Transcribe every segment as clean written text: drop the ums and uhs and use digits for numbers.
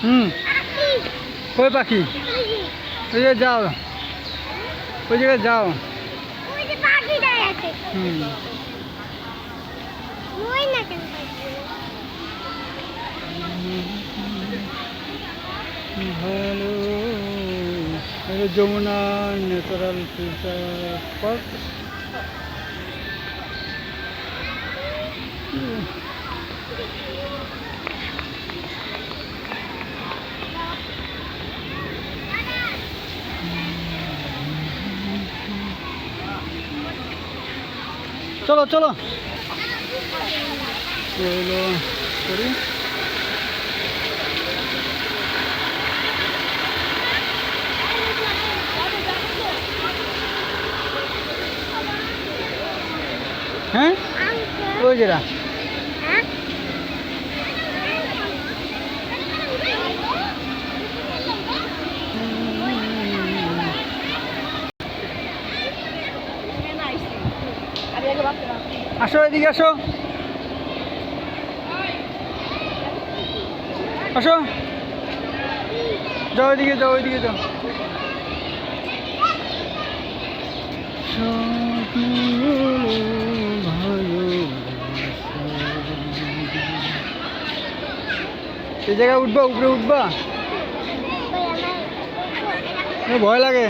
কই পাখি? ওই যে যাও, ওই জায়গায় যাও। ভালো যমুনা ন্যাচারাল ফিল্টার পার্ক। চলো চলো চলো করি। হ্যাঁ ওই যেটা আসো, এদিকে আসো, আসো, যাও এদিকে, যাও ওইদিকে যাও। এই জায়গায় উঠবা, উপরে উঠবা, ভয় লাগে।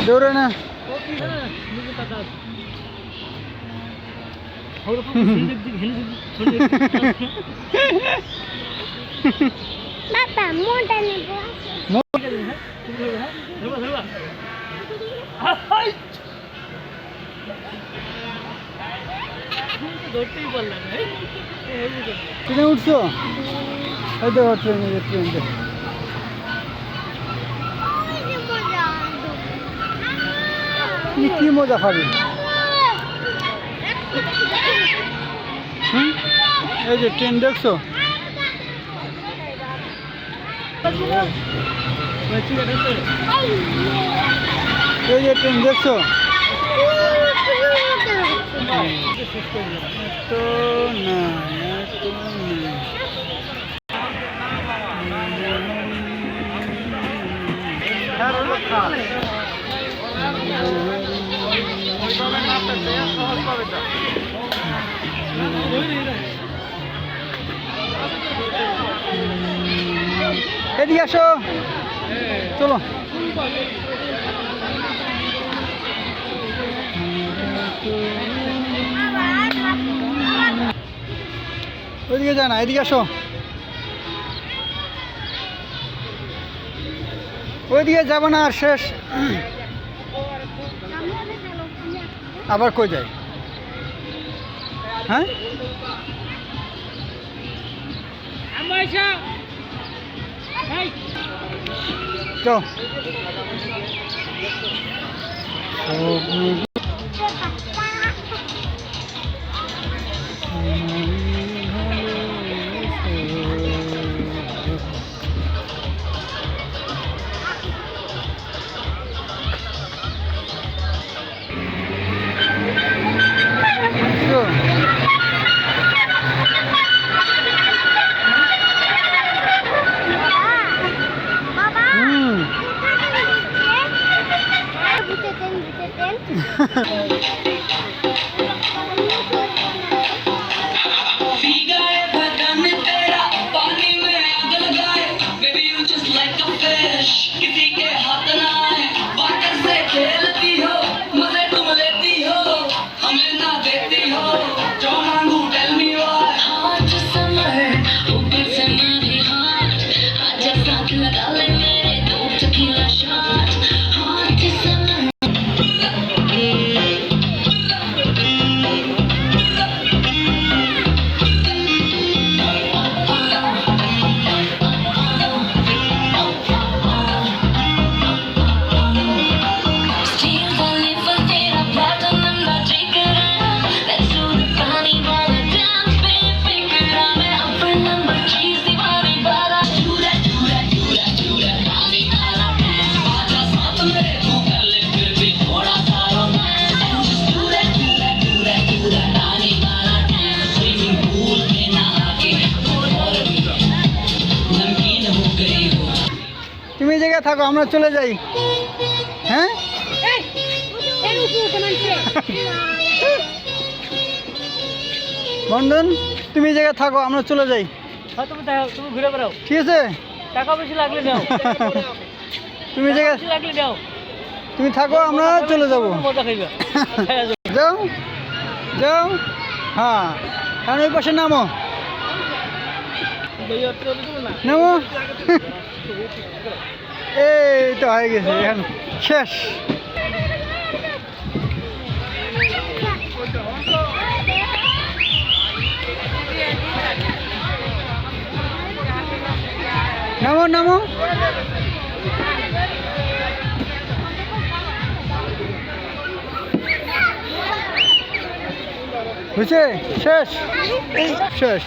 দৌড়ে না বাবা মোটা নেব ট্রেনে উঠছো? এই দেখো ট্রেনে, ট্রেন কি মজা খাবি। এই যে ট্রেন দেখছো? এই যে ট্রেন দেখছো? তো না এদিকে আসো, চলো। ওইদিকে যা না, এদিকে আসো। ওইদিকে যাবো না, আর শেষ। আবার কই যাই? হ্যাঁ চল। থাকো, আমরা চলে যাই। হ্যাঁ বন্ধন, তুমি এই জায়গায় থাকো, আমরা চলে যাই। হ্যাঁ তুমি ঘুরে বেড়াও, ঠিক আছে? টাকা বেশি লাগলে নাও, তুমি এই জায়গায় বেশি লাগলে নাও, তুমি থাকো, আমরা চলে যাবো। মজা খাইবা। যাও যাও, হ্যাঁ কারণ ওই পাশে নামো, নামো। এই তো হয়ে গেছে, এখন শেষ। নামো নামো। বুঝছে? শেষ শেষ।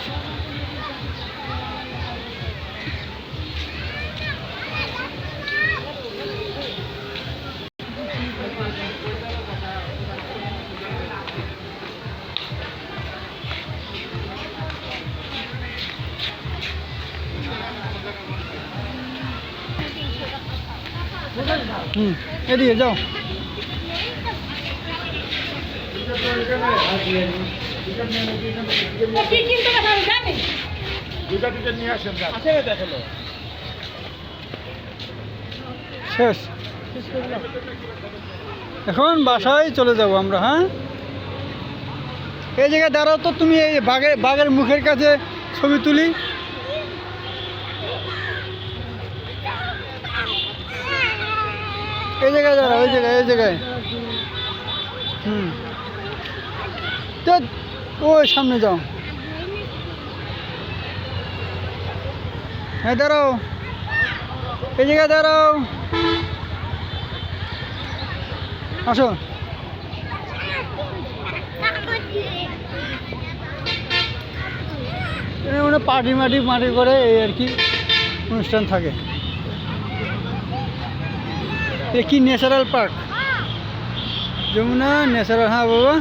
এদিকে যাও। শেষ। এখন বাসায় চলে যাব আমরা। হ্যাঁ এই জায়গায় দাঁড়াও তো, তুমি এই বাঘের মুখের কাছে ছবি তুলি। এই জায়গায় দাঁড়াও, এই জায়গায়। ওই সামনে যাও। হ্যাঁ দাঁড়াও, এই জায়গায় দাঁড়াও, আসো। মানে পার্টি করে এই আর কি অনুষ্ঠান থাকে। এ কি ন্যাচারাল পার্ক, যমুনা ন্যাচারাল। হ্যাঁ বাবা।